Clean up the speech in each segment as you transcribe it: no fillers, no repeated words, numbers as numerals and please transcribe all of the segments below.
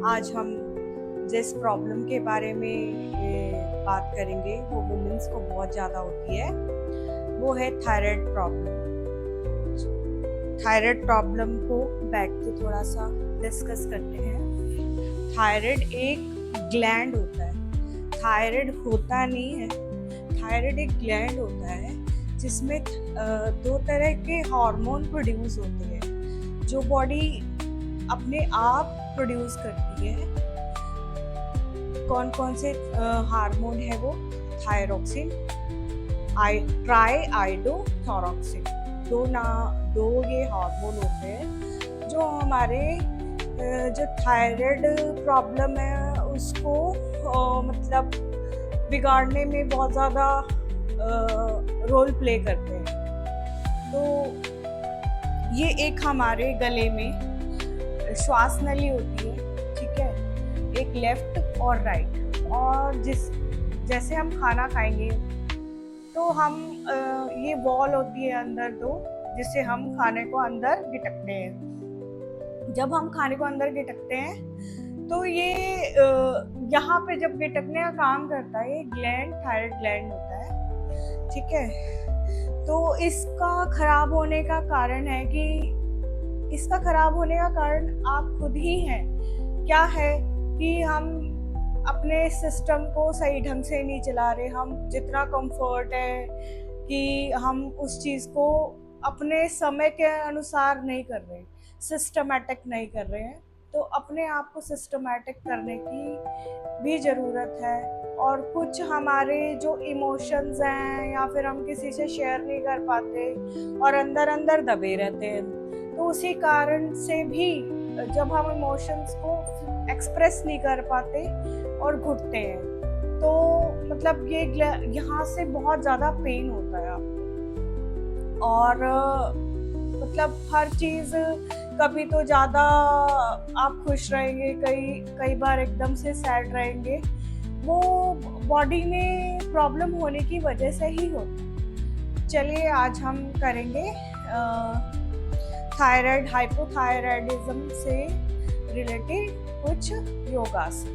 आज हम जिस प्रॉब्लम के बारे में बात करेंगे वो वुमेन्स को बहुत ज़्यादा होती है, वो है थायराइड प्रॉब्लम। थायराइड प्रॉब्लम को बैठ के थोड़ा सा डिस्कस करते हैं। थायराइड एक ग्लैंड होता है, थायराइड होता नहीं है। थायराइड एक ग्लैंड होता है जिसमें दो तरह के हार्मोन प्रोड्यूस होते हैं जो बॉडी अपने आप प्रोड्यूस करती है। कौन कौन से हार्मोन है वो? थायरोक्सिन, ट्राईआयोडोथॉक्सिन, दो ये हार्मोन होते हैं जो हमारे जो थायराइड प्रॉब्लम है उसको मतलब बिगाड़ने में बहुत ज़्यादा रोल प्ले करते हैं। तो ये एक हमारे गले में श्वास नली होती है, ठीक है, एक लेफ्ट और राइट। और जैसे हम खाना खाएंगे तो हम ये वॉल होती है अंदर दो, जिससे हम खाने को अंदर गिटकते हैं। जब हम खाने को अंदर गिटकते हैं तो ये यहाँ पे जब गिटकने का काम करता है ये ग्लैंड थायराइड ग्लैंड होता है, ठीक है। तो इसका खराब होने का कारण है कि इसका खराब होने का कारण आप खुद ही हैं। क्या है कि हम अपने सिस्टम को सही ढंग से नहीं चला रहे। हम जितना कंफर्ट है कि हम उस चीज़ को अपने समय के अनुसार नहीं कर रहे, सिस्टमैटिक नहीं कर रहे हैं। तो अपने आप को सिस्टमैटिक करने की भी ज़रूरत है। और कुछ हमारे जो इमोशंस हैं या फिर हम किसी से शेयर नहीं कर पाते और अंदर अंदर दबे रहते हैं, तो उसी कारण से भी जब हम इमोशंस को एक्सप्रेस नहीं कर पाते और घुटते हैं तो मतलब ये यहाँ से बहुत ज़्यादा पेन होता है आपको। और मतलब हर चीज़, कभी तो ज़्यादा आप खुश रहेंगे, कई बार एकदम से सैड रहेंगे। वो बॉडी में प्रॉब्लम होने की वजह से ही होता है। चलिए आज हम करेंगे थायराइड हाइपोथायराइडिज्म से रिलेटेड कुछ योगासन।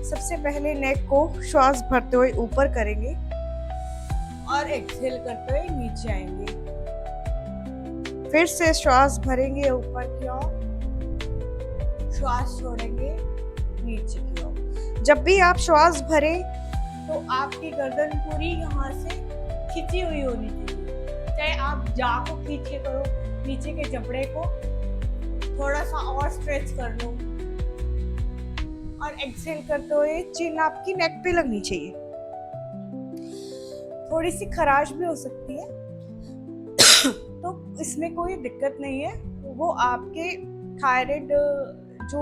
सबसे पहले नेक को श्वास भरते हुए ऊपर करेंगे और एक्सहेल करते हुए नीचे आएंगे। फिर से श्वास भरेंगे ऊपर की ओर, श्वास छोड़ेंगे नीचे की ओर। जब भी आप श्वास भरें तो आपकी गर्दन पूरी यहाँ से खिंची हुई होनी चाहिए। चाहे आप जांघ को पीछे करो, नीचे के जबड़े को थोड़ा सा और स्ट्रेच कर लो और एक्सहेल करते हुए चिन आपकी नेक पे लगनी चाहिए। थोड़ी सी खराश भी हो सकती है तो इसमें कोई दिक्कत नहीं है, वो आपके थायराइड जो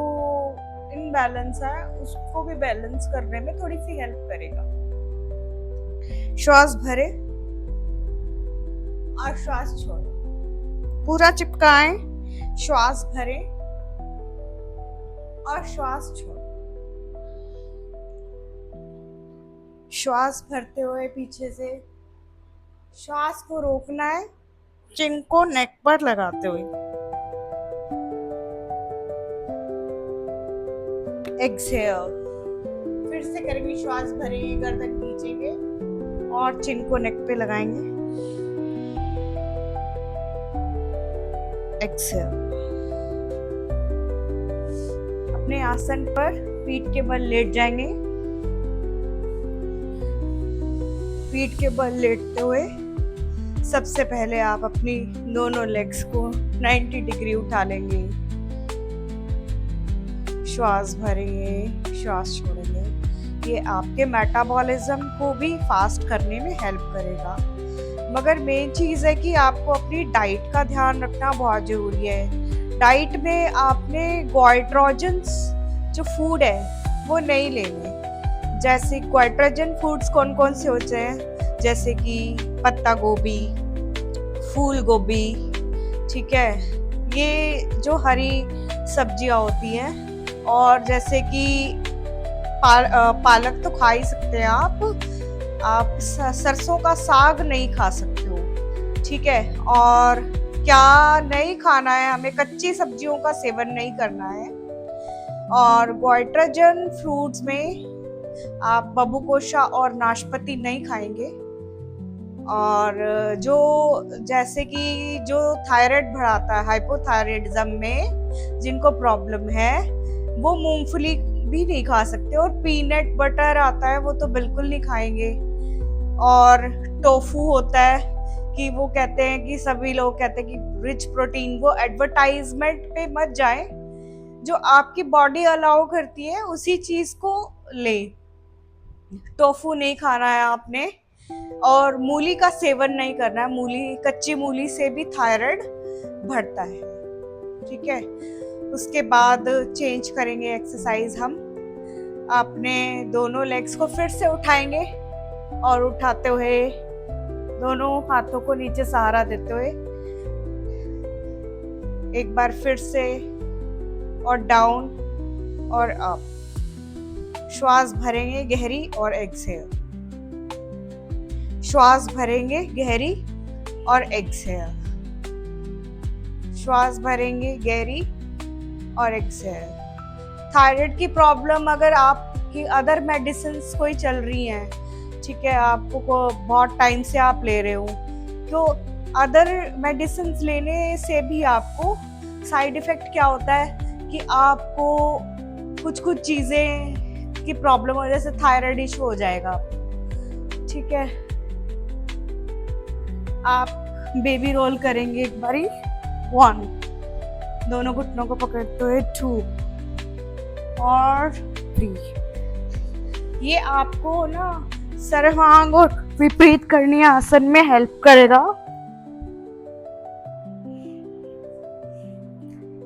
इनबैलेंस है उसको भी बैलेंस करने में थोड़ी सी हेल्प करेगा। श्वास भरे और श्वास छोड़े, पूरा चिपकाएं। श्वास भरे और श्वास छोड़े। श्वास भरते हुए पीछे से श्वास को रोकना है, चिन को नेक पर लगाते हुए। एक्सहेल, फिर से करेंगे। श्वास भरेंगे, गर्दन खींचेंगे और चिन को नेक पे लगाएंगे। एक्सहेल। अपने आसन पर पीठ के बल लेट जाएंगे। पीठ के बल लेटते हुए सबसे पहले आप अपनी दोनों लेग्स को 90 डिग्री उठा लेंगे। श्वास भरेंगे, श्वास छोड़ेंगे। ये आपके मेटाबॉलिज्म को भी फास्ट करने में हेल्प करेगा। मगर मेन चीज़ है कि आपको अपनी डाइट का ध्यान रखना बहुत ज़रूरी है। डाइट में आपने गोइट्रोजन्स जो फूड है वो नहीं लेने। जैसे गोइट्रोजन फूड्स कौन कौन से होते हैं, जैसे कि पत्ता गोभी, फूल गोभी, ठीक है, ये जो हरी सब्जियां होती हैं। और जैसे कि पालक तो खा ही सकते हैं आप सरसों का साग नहीं खा सकते हो, ठीक है। और क्या नहीं खाना है, हमें कच्ची सब्जियों का सेवन नहीं करना है। और गोइट्रोजन फ्रूट्स में आप बबूकोशा और नाशपाती नहीं खाएंगे। और जो जैसे कि जो थायराइड बढ़ाता है, हाइपोथायराइडिज्म में जिनको प्रॉब्लम है वो मूंगफली भी नहीं खा सकते। और पीनट बटर आता है वो तो बिल्कुल नहीं खाएंगे। और टोफू होता है कि वो कहते हैं कि सभी लोग कहते हैं कि रिच प्रोटीन, वो एडवर्टाइजमेंट पे मत जाएं, जो आपकी बॉडी अलाउ करती है उसी चीज को ले। टोफू नहीं खाना है आपने। और मूली का सेवन नहीं करना है। मूली, कच्ची मूली से भी थायराइड बढ़ता है। ठीक है। उसके बाद चेंज करेंगे एक्सरसाइज हम। अपने दोनों लेग्स को फिर से उठाएंगे और उठाते हुए दोनों हाथों को नीचे सहारा देते हुए एक बार फिर से, और डाउन और अप। श्वास भरेंगे गहरी और एक्सहेल। श्वास भरेंगे गहरी और एक्सहेल। श्वास भरेंगे गहरी और एक्सहेल। थायराइड की प्रॉब्लम अगर आपकी अदर मेडिसिन कोई चल रही हैं, ठीक है, आपको बहुत टाइम से आप ले रहे हो, तो अदर मेडिसिन लेने से भी आपको साइड इफेक्ट क्या होता है कि आपको कुछ चीज़ें की प्रॉब्लम हो, जैसे थायराइड इशू हो जाएगा। ठीक है। आप बेबी रोल करेंगे एक बारी, 1, दोनों घुटनों को पकड़ते हुए 2 और 3। ये आपको ना सर्वांग और विपरीत करनी आसन में हेल्प करेगा।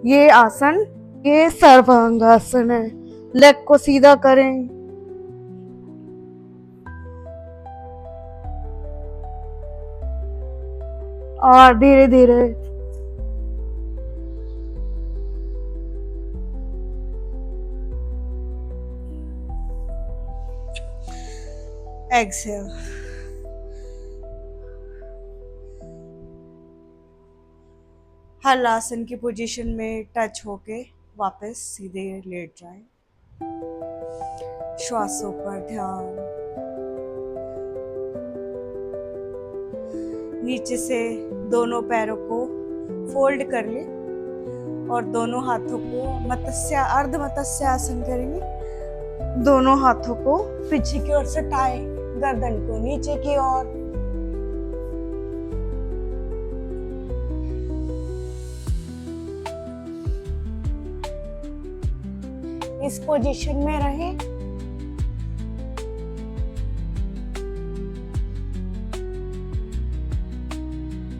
ये आसन, ये सर्वांग आसन है। लेग को सीधा करें और धीरे धीरे एक्सहेल। हल आसन की पोजीशन में टच होके वापस सीधे लेट जाएं। श्वासों पर ध्यान। नीचे से दोनों पैरों को फोल्ड कर ले और दोनों हाथों को अर्ध मत्स्य आसन करेंगे। दोनों हाथों को पीछे की ओर सटाएं, गर्दन को नीचे की ओर। इस पोजीशन में रहें।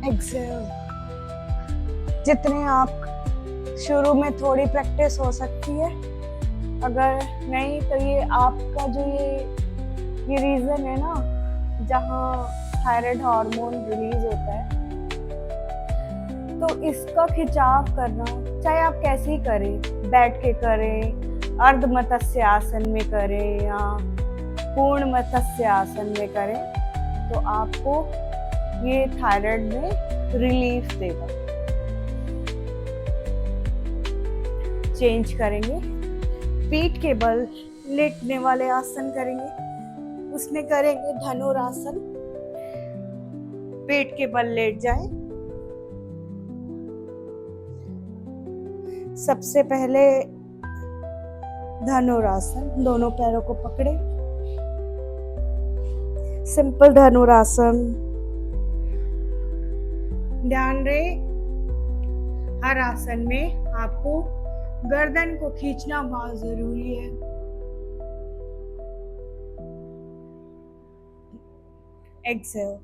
एक्सहेल। जितने आप शुरू में थोड़ी प्रैक्टिस हो सकती है, अगर नहीं तो ये आपका जो ये रीजन है ना जहाँ थायराइड हार्मोन रिलीज होता है, तो इसका खिंचाव करना, चाहे आप कैसे ही करें, बैठ के करें, अर्ध मत्स्य आसन में करें या पूर्ण मत्स्य आसन में करें, तो आपको ये थायराइड में रिलीफ देगा। चेंज करेंगे। पीठ के बल लेटने वाले आसन करेंगे, उसमें करेंगे धनुरासन। पेट के बल लेट जाएं। सबसे पहले धनुरासन, दोनों पैरों को पकड़े, सिंपल धनुरासन। ध्यान रहे हर आसन में आपको गर्दन को खींचना बहुत जरूरी है। एक्सहेल।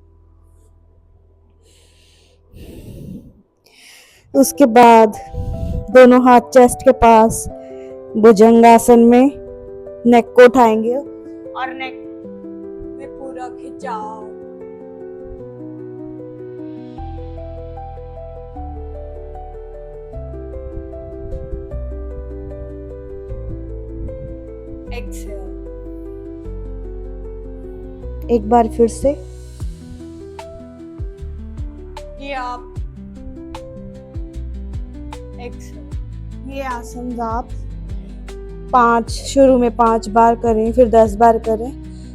उसके बाद दोनों हाथ चेस्ट के पास भुजंगासन में नेक को उठाएंगे और नेक में पूरा खिंचाव। एक्सहेल। एक बार फिर से ये आप एक्सहेल, ये आसन आप शुरू में 5 बार करें, फिर 10 बार करें।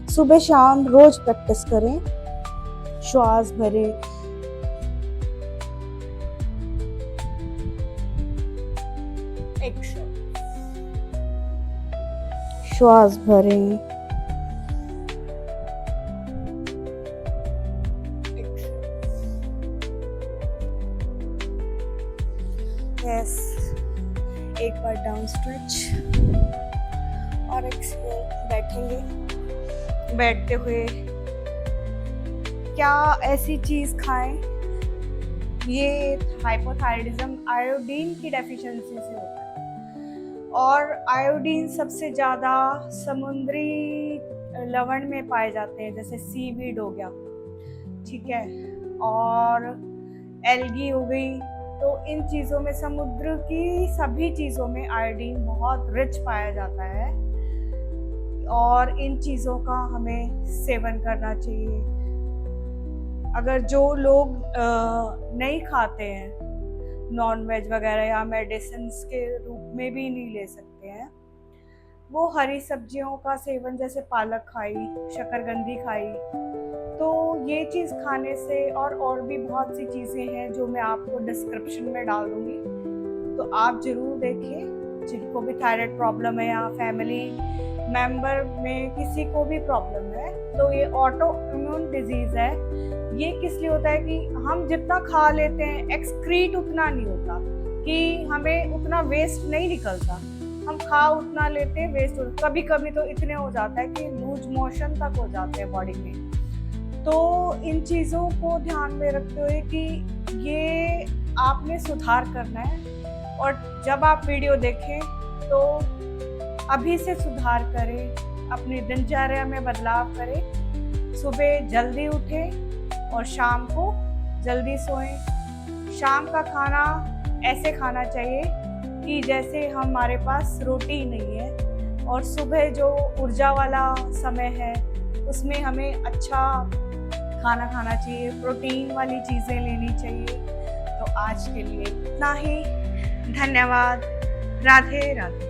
सुबह शाम रोज प्रैक्टिस करें। श्वास भरें, एक्सहेल, श्वास भरें, एक्सहेल। यस, एक बार डाउन स्ट्रेच और एक्सहेल। बैठेंगे। बैठते हुए क्या ऐसी चीज खाएं, ये हाइपोथायराइडिज्म आयोडीन की डेफिशिएंसी से होता है और आयोडीन सबसे ज़्यादा समुद्री लवण में पाए जाते हैं, जैसे सीवीड हो गया, ठीक है, और एल्गी हो गई। तो इन चीज़ों में, समुद्र की सभी चीज़ों में आयोडीन बहुत रिच पाया जाता है और इन चीज़ों का हमें सेवन करना चाहिए। अगर जो लोग नहीं खाते हैं नॉन वेज वगैरह या मेडिसिन के रूप में भी नहीं ले सकते हैं, वो हरी सब्जियों का सेवन, जैसे पालक खाई, शकरकंदी खाई, तो ये चीज़ खाने से और भी बहुत सी चीज़ें हैं जो मैं आपको डिस्क्रिप्शन में डाल दूँगी, तो आप ज़रूर देखिए। जिनको भी थायराइड प्रॉब्लम है या फैमिली मेंबर में किसी को भी प्रॉब्लम है, तो ये ऑटो इम्यून डिजीज़ है। ये किस लिए होता है कि हम जितना खा लेते हैं, एक्सक्रीट उतना नहीं होता, कि हमें उतना वेस्ट नहीं निकलता। हम खा उतना लेते हैं, वेस्ट कभी कभी तो इतने हो जाता है कि लूज मोशन तक हो जाते हैं बॉडी में। तो इन चीज़ों को ध्यान में रखते हुए कि ये आपने सुधार करना है, और जब आप वीडियो देखें तो अभी से सुधार करें, अपनी दिनचर्या में बदलाव करें। सुबह जल्दी उठें और शाम को जल्दी सोएं। शाम का खाना ऐसे खाना चाहिए कि जैसे हमारे पास रोटी नहीं है, और सुबह जो ऊर्जा वाला समय है उसमें हमें अच्छा खाना खाना चाहिए, प्रोटीन वाली चीज़ें लेनी चाहिए। तो आज के लिए इतना ही। धन्यवाद। राधे राधे।